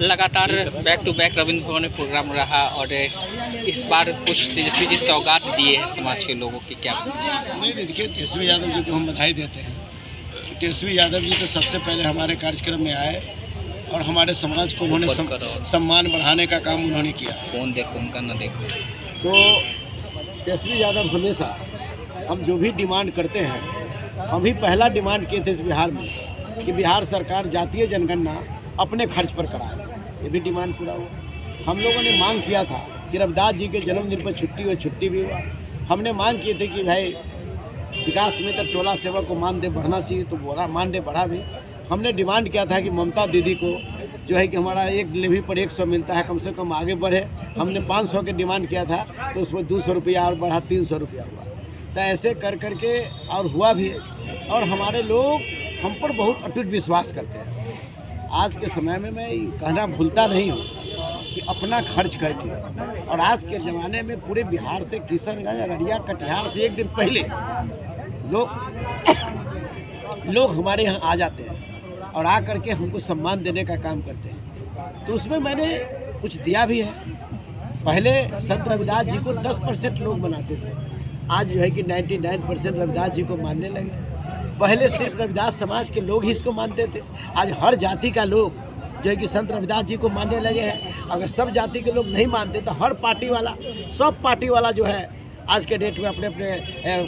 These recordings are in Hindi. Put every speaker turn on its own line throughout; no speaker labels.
लगातार back to back Ravindra Bhavan में प्रोग्राम रहा और इस बार कुछ तेजस्वी जी सौगात दिए हैं समाज के लोगों की, क्या
नहीं देखिए, तेजस्वी यादव जी को हम बधाई देते हैं कि तेजस्वी यादव जी तो सबसे पहले हमारे कार्यक्रम में आए और हमारे समाज को उन्होंने सम्मान बढ़ाने का काम उन्होंने किया।
कौन देखो उनका न देखो।
तो तेजस्वी यादव हमेशा हम जो भी डिमांड करते हैं, हम ही पहला डिमांड किए थे इस बिहार में कि बिहार सरकार जातीय जनगणना अपने खर्च पर कराए। ये भी डिमांड पूरा हुआ। हम लोगों ने मांग किया था कि रविदास जी के जन्मदिन पर छुट्टी हो, छुट्टी भी हुआ। हमने मांग किए थे कि भाई विकास में तो टोला सेवा को मानदेय बढ़ना चाहिए, तो बोला मानदेय बढ़ा भी। हमने डिमांड किया था कि ममता दीदी को जो है कि हमारा एक डिलीवरी पर 100 मिलता है, कम से कम आगे बढ़े। हमने 500 के डिमांड किया था, तो उसमें 200 रुपया और बढ़ा, 300 रुपया हुआ। तो ऐसे कर करके और हुआ भी। और हमारे लोग हम पर बहुत अटूट विश्वास करते हैं। आज के समय में मैं कहना भूलता नहीं हूँ कि अपना खर्च करके, और आज के ज़माने में पूरे बिहार से किशनगंज, अररिया, कटिहार से एक दिन पहले लोग हमारे यहाँ आ जाते हैं और आ करके हमको सम्मान देने का काम करते हैं। तो उसमें मैंने कुछ दिया भी है। पहले संत रविदास जी को 10% लोग मनाते थे, आज जो है कि 99% रविदास जी को मानने लगे। पहले सिर्फ रविदास समाज के लोग ही इसको मानते थे, आज हर जाति का लोग जो है कि संत रविदास जी को मानने लगे हैं। अगर सब जाति के लोग नहीं मानते तो हर पार्टी वाला, सब पार्टी वाला जो है आज के डेट में अपने अपने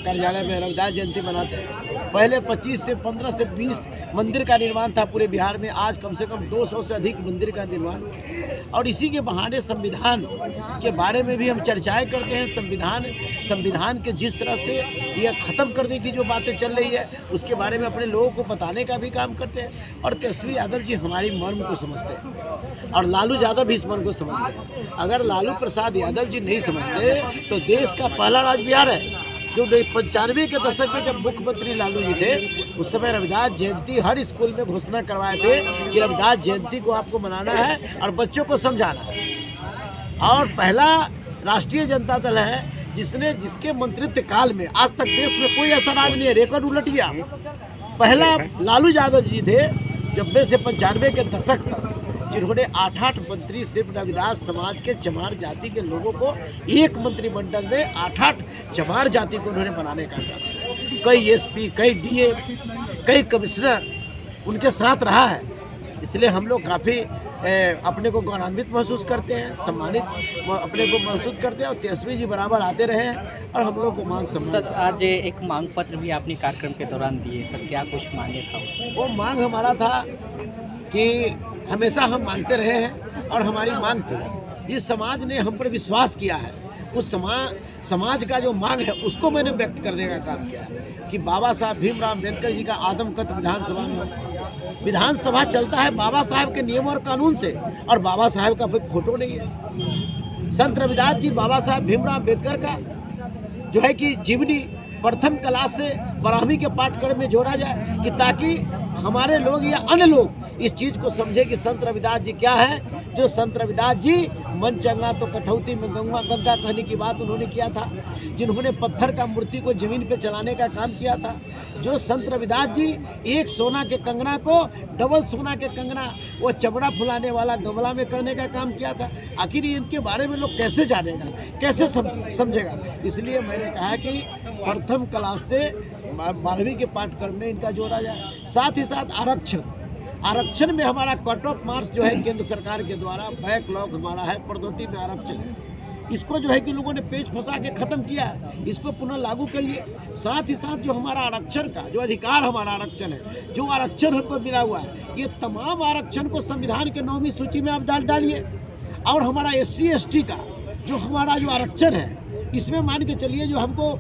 कार्यालय में रविदास जयंती मनाते हैं। पहले 25 से 15 से 20 मंदिर का निर्माण था पूरे बिहार में, आज कम से कम 200 से अधिक मंदिर का निर्माण। और इसी के बहाने संविधान के बारे में भी हम चर्चाएं करते हैं। संविधान के जिस तरह से यह ख़त्म करने की जो बातें चल रही है, उसके बारे में अपने लोगों को बताने का भी काम करते हैं। और तेजस्वी यादव जी हमारी मर्म को समझते हैं और लालू यादव भी इस मर्म को समझते हैं। अगर लालू प्रसाद यादव जी नहीं समझते तो देश का पहला राज्य बिहार है। जो 95 के दशक में जब मुख्यमंत्री लालू जी थे, उस समय रविदास जयंती हर स्कूल में घोषणा करवाए थे कि रविदास जयंती को आपको मनाना है और बच्चों को समझाना है। और पहला राष्ट्रीय जनता दल है जिसके मंत्रित्व काल में आज तक देश में कोई ऐसा राज नहीं है, रिकॉर्ड उलट गया। पहला लालू यादव जी थे जब से 95 के दशक तक, जिन्होंने 8 मंत्री सिर्फ रविदास समाज के चमार जाति के लोगों को एक मंत्रिमंडल में 8 चमार जाति को उन्होंने बनाने का काम। कई एसपी, कई डीए, कई कमिश्नर उनके साथ रहा है। इसलिए हम लोग काफ़ी अपने को गौरवान्वित महसूस करते हैं, सम्मानित अपने को महसूस करते हैं। और तेजस्वी जी बराबर आते रहे हैं और हम लोग को मान सम्मान।
सर, आज एक मांग पत्र भी आपने कार्यक्रम के दौरान दिए, सर क्या कुछ मांगे था?
वो मांग हमारा था कि हमेशा हम मांगते रहे हैं और हमारी मांग थी, जिस समाज ने हम पर विश्वास किया है उस समाज का जो मांग है उसको मैंने व्यक्त करने का काम किया है कि बाबा साहब भीमराव अम्बेडकर जी का आदमकद विधानसभा में। विधानसभा चलता है बाबा साहब के नियम और कानून से, और बाबा साहब का कोई फोटो नहीं है। संत रविदास जी बाबा साहब भीमराव अम्बेडकर का जो है कि जीवनी प्रथम क्लास से 12वीं के पाठ्यक्रम में जोड़ा जाए, कि ताकि हमारे लोग या अन्य लोग इस चीज़ को समझे कि संत रविदास जी क्या है। जो संत रविदास जी मन चंगा तो कठौती में गंगा कहने की बात उन्होंने किया था, जिन्होंने पत्थर का मूर्ति को जमीन पे चलाने का काम किया था। जो संत रविदास जी एक सोना के कंगना को डबल सोना के कंगना वो चमड़ा फुलाने वाला गमला में करने का काम किया था। आखिर इनके बारे में लोग कैसे जानेगा, कैसे समझेगा? इसलिए मैंने कहा कि प्रथम क्लास से 12वीं के पाठ्यक्रम में इनका जोड़ा जाए। साथ ही साथ आरक्षण में हमारा कट ऑफ मार्क्स जो है केंद्र सरकार के द्वारा बैकलॉग हमारा है, प्रगति में आरक्षण है। इसको जो है कि लोगों ने पेच फंसा के ख़त्म किया है, इसको पुनः लागू करिए। साथ ही साथ जो हमारा आरक्षण का जो अधिकार, हमारा आरक्षण है, जो आरक्षण हमको मिला हुआ है, ये तमाम आरक्षण को संविधान के 9वीं सूची में आप डालिए। और हमारा SC ST का जो हमारा जो आरक्षण है, इसमें मान के चलिए जो हमको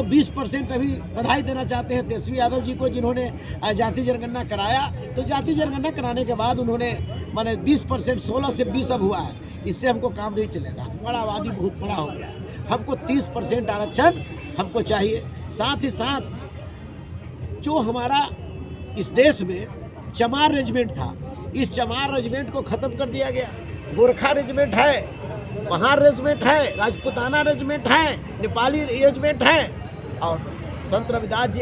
20% अभी बधाई देना चाहते हैं तेजस्वी यादव जी को, जिन्होंने जाति जनगणना कराया। तो जाति जनगणना कराने के बाद उन्होंने माने 20%, 16 से 20 अब हुआ है। इससे हमको काम नहीं चलेगा, हमारा आबादी बहुत बड़ा हो गया है। हमको 30% आरक्षण हमको चाहिए। साथ ही साथ जो हमारा इस देश में चमार रेजिमेंट था, इस चमार रेजिमेंट को ख़त्म कर दिया गया। गोरखा रेजिमेंट है, महार रेजिमेंट है, राजपूताना रेजिमेंट है, नेपाली रेजिमेंट है, और संत रविदास जी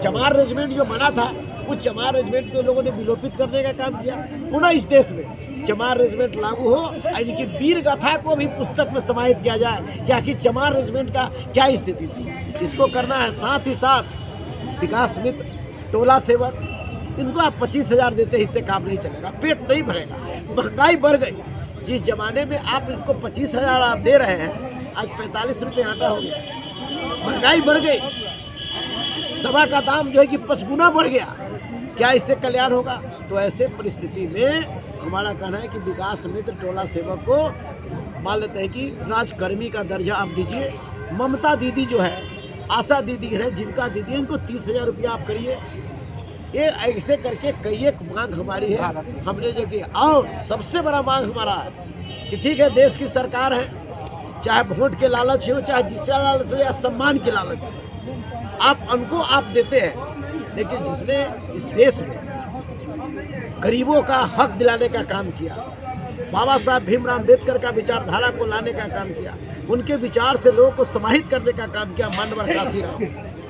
चमार रेजिमेंट जो बना था, उस चमार रेजिमेंट को लोगों ने विलोपित करने का काम किया। पुनः इस देश में चमार रेजिमेंट लागू हो और इनकी वीर गाथा को भी पुस्तक में समाहित किया जाए कि आखिर चमार रेजिमेंट का क्या स्थिति थी। इसको करना है। साथ ही साथ विकास मित्र, टोला सेवक, इनको आप 25,000 देते, इससे काम नहीं चलेगा, पेट नहीं भरेगा। महंगाई बढ़ गई। जिस जमाने में आप इसको 25,000 आप दे रहे हैं, आज 45 रुपये आटा हो गया। महंगाई बढ़ गई, दवा का दाम जो है कि 5 गुना बढ़ गया। क्या इससे कल्याण होगा? तो ऐसे परिस्थिति में हमारा कहना है कि विकास मित्र, टोला सेवक को मान लेते हैं कि राजकर्मी का दर्जा आप दीजिए। ममता दीदी जो है, आशा दीदी है, जिनका दीदी है, इनको 30,000 रुपया आप करिए। ये ऐसे करके कई एक मांग हमारी है, हमने जो कि। और सबसे बड़ा मांग हमारा है कि ठीक है, देश की सरकार है, चाहे वोट के लालच हो, चाहे जिसका लालच हो, या सम्मान के लालच हो, आप उनको आप देते हैं। लेकिन जिसने इस देश में गरीबों का हक दिलाने का काम किया, बाबा साहब भीमराव अम्बेडकर का विचारधारा को लाने का काम किया, उनके विचार से लोगों को समाहित करने का काम किया, मानवर काशीराम,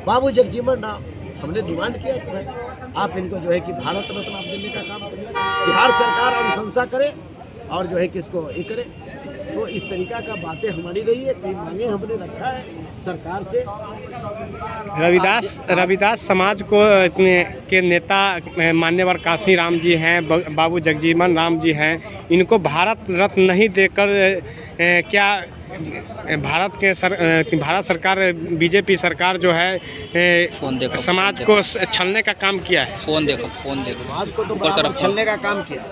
बाबू जगजीवन राम, हमने डिमांड किया कि भाई आप इनको जो है कि भारत रत्न आप देने का काम करें, बिहार सरकार अनुशंसा करे और जो है कि इसको ये करे। तो इस तरीका का बातें हमारी रही है, कई मांगे हमने रखा है सरकार से।
रविदास समाज को के नेता मान्यवर काशीराम जी हैं, बाबू जगजीवन राम जी हैं, इनको भारत रत्न नहीं देकर क्या भारत सरकार, बीजेपी सरकार जो है समाज को छलने का काम किया है।
फोन देखो
समाज को तो बराबर छलने का काम किया।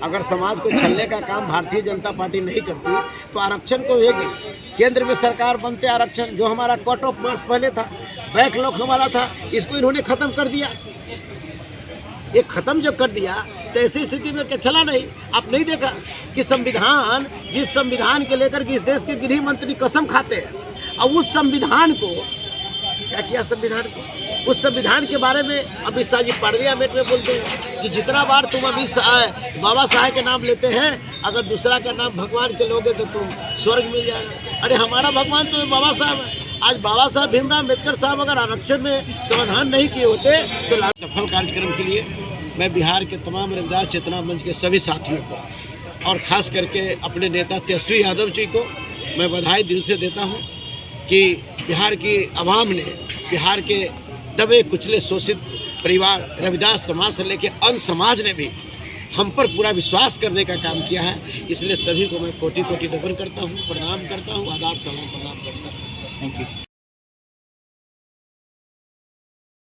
अगर समाज को छलने का काम भारतीय जनता पार्टी नहीं करती तो आरक्षण को लेगी। केंद्र में सरकार बनते आरक्षण, जो हमारा कट ऑफ मार्क्स पहले था, बैकलॉग हमारा था, इसको इन्होंने ख़त्म कर दिया। ये ख़त्म जब कर दिया तो ऐसी स्थिति में क्या चला नहीं? आप नहीं देखा कि संविधान, जिस संविधान के लेकर के इस देश के गृह मंत्री कसम खाते हैं, और उस संविधान को क्या किया? संविधान को, उस संविधान के बारे में अमित शाह जी पार्लियामेंट में बोलते हैं कि जितना बार तुम बाबा साहेब के नाम लेते हैं, अगर दूसरा का नाम भगवान के लोगे तो तुम स्वर्ग मिल जाएगा। अरे हमारा भगवान तो बाबा साहब है। आज बाबा साहब भीमराव अम्बेडकर साहब अगर आरक्षण में समाधान नहीं किए होते तो सफल कार्यक्रम के लिए मैं बिहार के तमाम रविदास चेतना मंच के सभी साथियों को और ख़ास करके अपने नेता तेजस्वी यादव जी को मैं बधाई दिल से देता हूं कि बिहार की आवाम ने, बिहार के दबे कुचले शोषित परिवार रविदास समाज से लेकर अन्य समाज ने भी हम पर पूरा विश्वास करने का काम किया है। इसलिए सभी को मैं कोटि कोटि नमन करता हूँ, प्रणाम करता हूँ, आदाब सलाम प्रणाम करता हूँ।
Thank you.